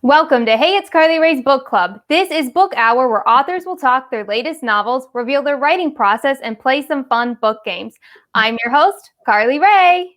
Welcome to Hey, it's Carly Rae's Book Club. This is Book Hour, where authors will talk their latest novels, reveal their writing process, and play some fun book games. I'm your host, Carly Rae.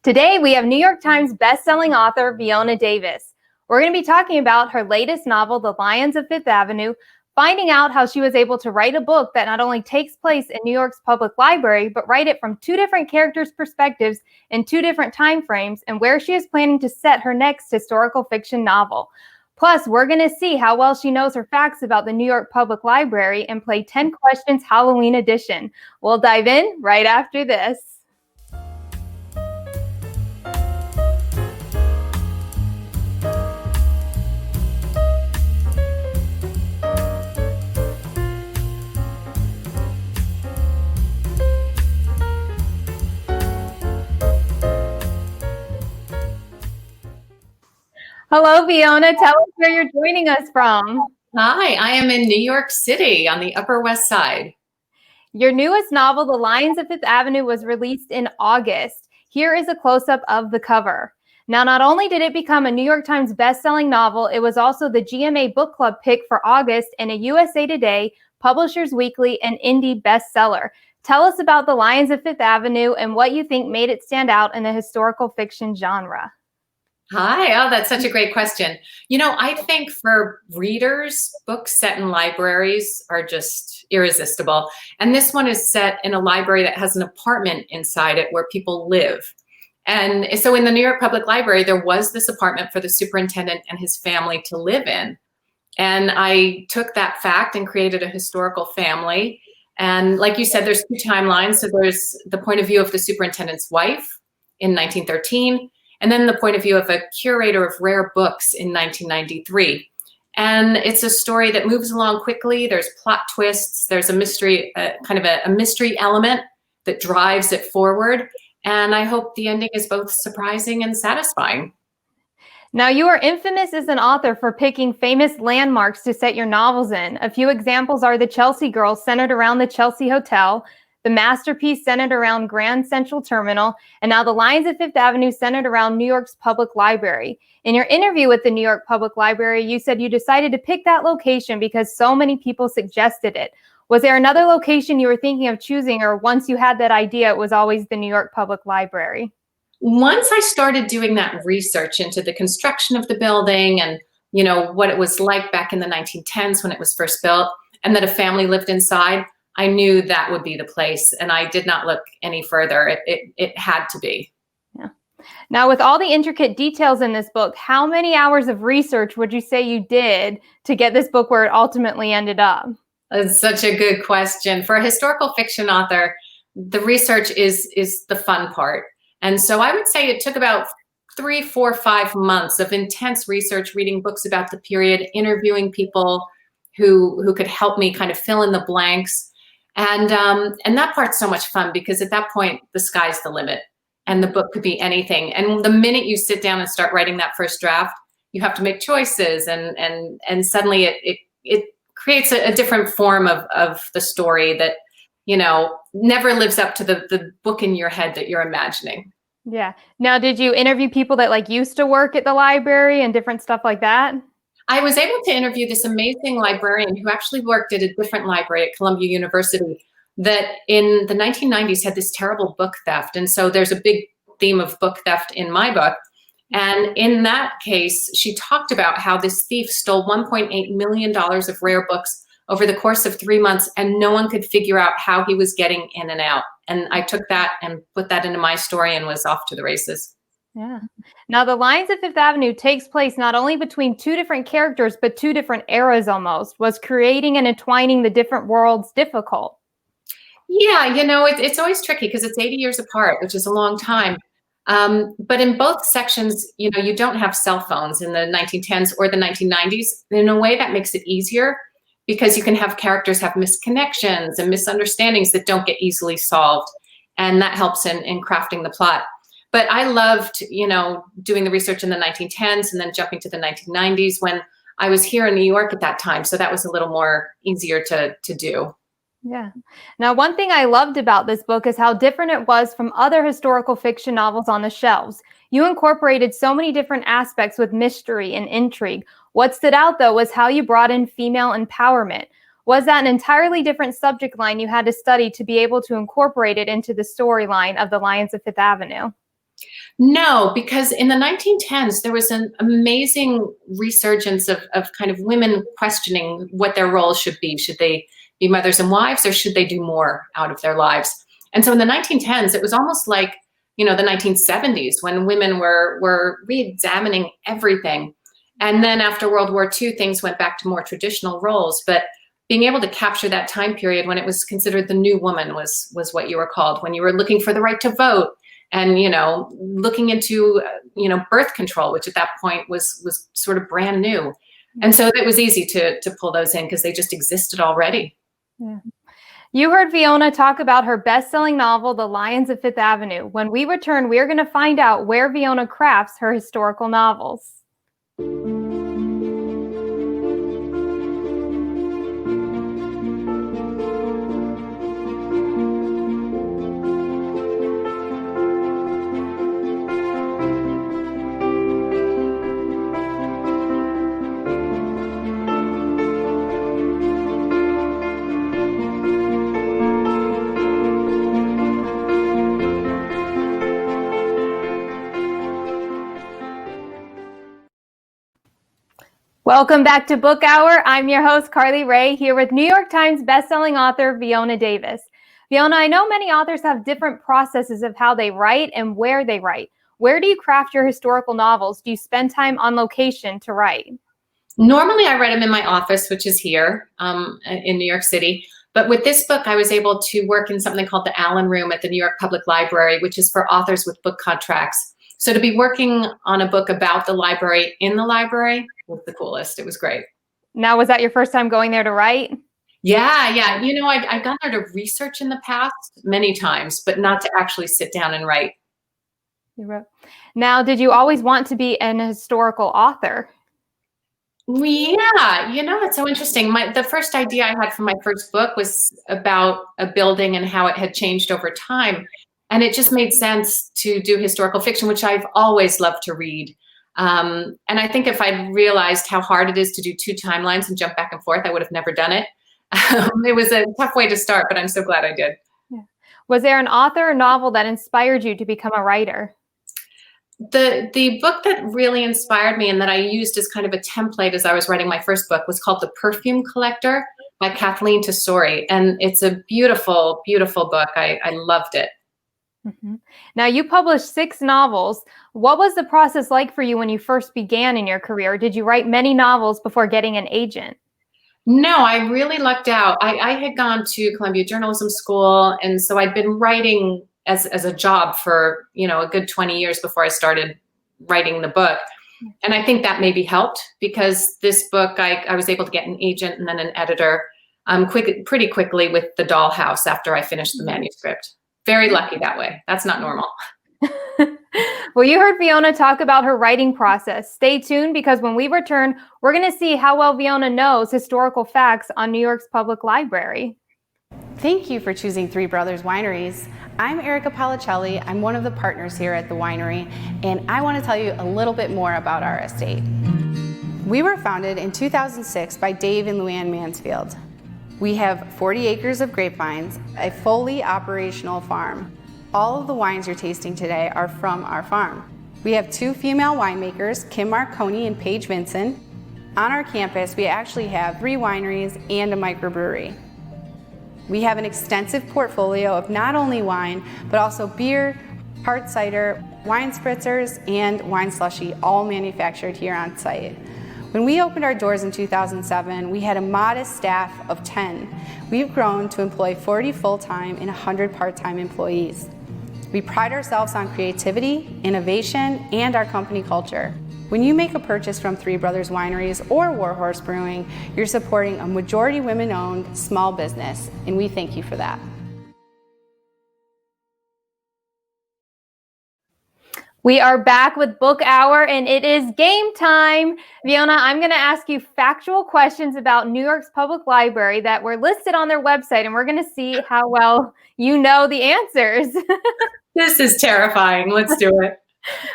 Today, we have New York Times bestselling author Fiona Davis. We're going to be talking about her latest novel, The Lions of Fifth Avenue, finding out how she was able to write a book that not only takes place in New York's public library, but write it from two different characters' perspectives in two different time frames, and where she is planning to set her next historical fiction novel. Plus, we're going to see how well she knows her facts about the New York Public Library and play 10 Questions Halloween Edition. We'll dive in right after this. Hello, Fiona. Tell us where you're joining us from. Hi, I am in New York City on the Upper West Side. Your newest novel, The Lions of Fifth Avenue, was released in August. Here is a close-up of the cover. Now, not only did it become a New York Times bestselling novel, it was also the GMA Book Club pick for August and a USA Today, Publishers Weekly, and Indie bestseller. Tell us about The Lions of Fifth Avenue and what you think made it stand out in the historical fiction genre. Hi, oh, that's such a great question. You know, I think for readers, books set in libraries are just irresistible. And this one is set in a library that has an apartment inside it where people live. And so in the New York Public Library, there was this apartment for the superintendent and his family to live in. And I took that fact and created a historical family. And like you said, there's two timelines. So there's the point of view of the superintendent's wife in 1913, and then the point of view of a curator of rare books in 1993. And it's a story that moves along quickly. There's plot twists. There's a mystery, kind of a mystery element that drives it forward. And I hope the ending is both surprising and satisfying. Now, you are infamous as an author for picking famous landmarks to set your novels in. A few examples are the Chelsea Girls, centered around the Chelsea Hotel, the Masterpiece, centered around Grand Central Terminal, and now The Lions of Fifth Avenue, centered around New York's Public Library. In your interview with the New York Public Library, you said you decided to pick that location because so many people suggested it. Was there another location you were thinking of choosing, or once you had that idea, it was always the New York Public Library? Once I started doing that research into the construction of the building and, you know, what it was like back in the 1910s when it was first built, and that a family lived inside, I knew that would be the place, and I did not look any further. It had to be. Yeah. Now, with all the intricate details in this book, how many hours of research would you say you did to get this book where it ultimately ended up? That's such a good question. For a historical fiction author, the research is the fun part. And so I would say it took about 3, 4, 5 months of intense research, reading books about the period, interviewing people who could help me kind of fill in the blanks. And that part's so much fun because at that point, the sky's the limit and the book could be anything. And the minute you sit down and start writing that first draft, you have to make choices, and suddenly it creates a different form of the story that, you know, never lives up to the book in your head that you're imagining. Yeah. Now, did you interview people that used to work at the library and different stuff like that? I was able to interview this amazing librarian who actually worked at a different library at Columbia University that in the 1990s had this terrible book theft. And so there's a big theme of book theft in my book. And in that case, she talked about how this thief stole $1.8 million of rare books over the course of 3 months, and no one could figure out how he was getting in and out. And I took that and put that into my story and was off to the races. Yeah. Now, The Lions of Fifth Avenue takes place not only between two different characters, but two different eras almost. Was creating and entwining the different worlds difficult? Yeah, you know, it's always tricky because it's 80 years apart, which is a long time. But in both sections, you know, you don't have cell phones in the 1910s or the 1990s. In a way that makes it easier because you can have characters have misconnections and misunderstandings that don't get easily solved. And that helps in crafting the plot. But I loved, doing the research in the 1910s and then jumping to the 1990s when I was here in New York at that time. So that was a little more easier to do. Yeah. Now, one thing I loved about this book is how different it was from other historical fiction novels on the shelves. You incorporated so many different aspects with mystery and intrigue. What stood out, though, was how you brought in female empowerment. Was that an entirely different subject line you had to study to be able to incorporate it into the storyline of The Lions of Fifth Avenue? No, because in the 1910s, there was an amazing resurgence of kind of women questioning what their roles should be. Should they be mothers and wives, or should they do more out of their lives? And so in the 1910s, it was almost like, the 1970s when women were re-examining everything. And then after World War II, things went back to more traditional roles. But being able to capture that time period when it was considered the new woman was what you were called, when you were looking for the right to vote and, looking into, birth control, which at that point was sort of brand new. And so it was easy to pull those in because they just existed already. Yeah. You heard Fiona talk about her best-selling novel, The Lions of Fifth Avenue. When we return, we're going to find out where Fiona crafts her historical novels. Welcome back to Book Hour. I'm your host, Carly Rae, here with New York Times bestselling author Fiona Davis. Fiona, I know many authors have different processes of how they write and where they write. Where do you craft your historical novels? Do you spend time on location to write? Normally, I write them in my office, which is here in New York City. But with this book, I was able to work in something called the Allen Room at the New York Public Library, which is for authors with book contracts. So to be working on a book about the library in the library was the coolest. It was great. Now, was that your first time going there to write? Yeah. I've gone there to research in the past many times, but not to actually sit down and write. You wrote. Now, did you always want to be an historical author? Yeah, it's so interesting. The first idea I had for my first book was about a building and how it had changed over time. And it just made sense to do historical fiction, which I've always loved to read. And I think if I'd realized how hard it is to do two timelines and jump back and forth, I would have never done it. It was a tough way to start, but I'm so glad I did. Yeah. Was there an author or novel that inspired you to become a writer? The book that really inspired me and that I used as kind of a template as I was writing my first book was called The Perfume Collector by Kathleen Tesori. And it's a beautiful, beautiful book. I loved it. Mm-hmm. Now, you published 6 novels. What was the process like for you when you first began in your career? Did you write many novels before getting an agent? No, I really lucked out. I had gone to Columbia Journalism School, and so I'd been writing as a job for, a good 20 years before I started writing the book. And I think that maybe helped because this book, I was able to get an agent and then an editor pretty quickly with The Dollhouse after I finished the manuscript. Very lucky that way. That's not normal. Well, you heard Fiona talk about her writing process. Stay tuned because when we return, we're going to see how well Fiona knows historical facts on New York's public library. Thank you for choosing Three Brothers Wineries. I'm Erica Policelli. I'm one of the partners here at the winery, and I want to tell you a little bit more about our estate. We were founded in 2006 by Dave and Luann Mansfield. We have 40 acres of grapevines, a fully operational farm. All of the wines you're tasting today are from our farm. We have 2 female winemakers, Kim Marconi and Paige Vinson. On our campus, we actually have 3 wineries and a microbrewery. We have an extensive portfolio of not only wine, but also beer, hard cider, wine spritzers, and wine slushy, all manufactured here on site. When we opened our doors in 2007, we had a modest staff of 10. We've grown to employ 40 full-time and 100 part-time employees. We pride ourselves on creativity, innovation, and our company culture. When you make a purchase from Three Brothers Wineries or Warhorse Brewing, you're supporting a majority women-owned small business, and we thank you for that. We are back with Book Hour, and it is game time. Fiona, I'm going to ask you factual questions about New York's public library that were listed on their website, and we're going to see how well you know the answers. This is terrifying. Let's do it.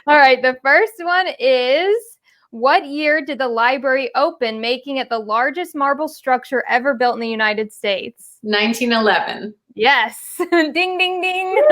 All right, the first one is, what year did the library open, making it the largest marble structure ever built in the United States? 1911. Yes. Ding, ding, ding.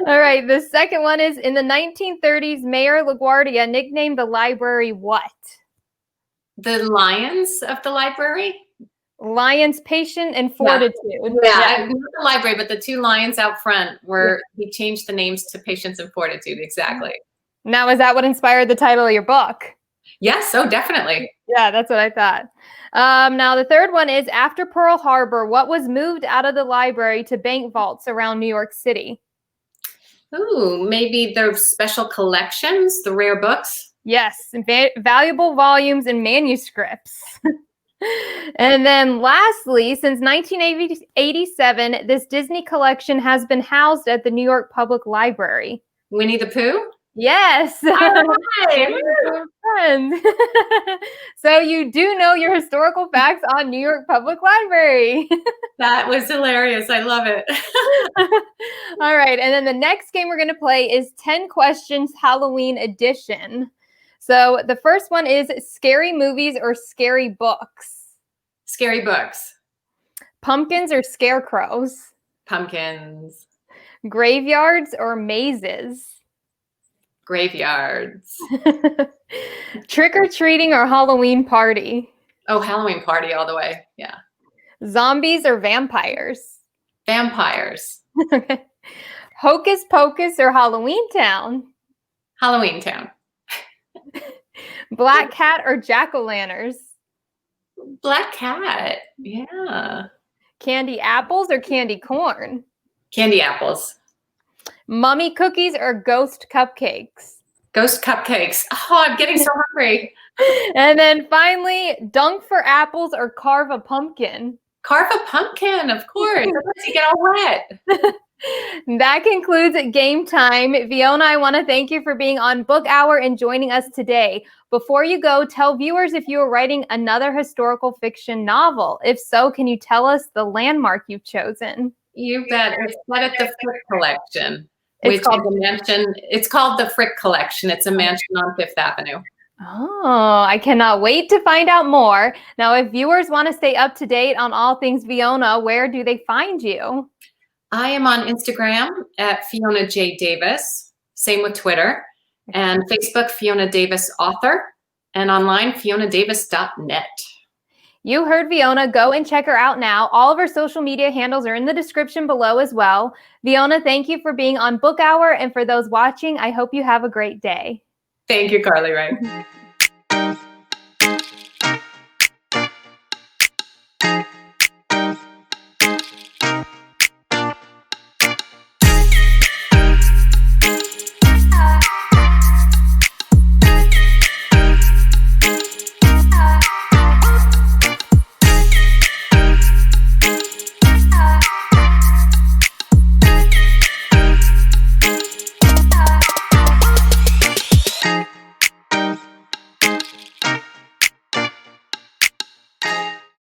All right. The second one is, in the 1930s, Mayor LaGuardia nicknamed the library what? The lions of the library? Lions, patient, and fortitude. Yeah. Not the library, but the two lions out front he changed the names to patience and fortitude. Exactly. Now, is that what inspired the title of your book? Yes. Oh, definitely. Yeah, that's what I thought. Now, the third one is, after Pearl Harbor, what was moved out of the library to bank vaults around New York City? Ooh, maybe the special collections, the rare books. Yes, valuable volumes and manuscripts. And then lastly, since 1987, this Disney collection has been housed at the New York Public Library. Winnie the Pooh? Yes. All right. Friends. So you do know your historical facts on New York Public Library. That was hilarious. I love it. All right. And then the next game we're going to play is 10 Questions Halloween Edition. So the first one is, scary movies or scary books? Scary books. Pumpkins or scarecrows? Pumpkins. Graveyards or mazes? Graveyards. Trick-or-treating or Halloween party? Oh, Halloween party all the way. Yeah. Zombies or vampires? Vampires. Hocus Pocus or Halloween Town? Halloween Town. Black cat or jack-o'-lanterns? Black cat. Yeah. Candy apples or candy corn? Candy apples. Mummy cookies or ghost cupcakes? Ghost cupcakes. Oh, I'm getting so hungry. And then finally, dunk for apples or carve a pumpkin? Carve a pumpkin, of course. Unless you get all wet. That concludes game time. Fiona, I want to thank you for being on Book Hour and joining us today. Before you go, tell viewers if you are writing another historical fiction novel. If so, can you tell us the landmark you've chosen? You bet. It's set at the Frick Collection. It's called the mansion. It's called the Frick Collection. It's a mansion on Fifth Avenue. Oh, I cannot wait to find out more. Now, if viewers want to stay up to date on all things Fiona, where do they find you? I am on Instagram at Fiona J. Davis. Same with Twitter. And Facebook, Fiona Davis Author. And online, FionaDavis.net. You heard Fiona. Go and check her out now. All of her social media handles are in the description below as well. Fiona, thank you for being on Book Hour. And for those watching, I hope you have a great day. Thank you, Carly Rae.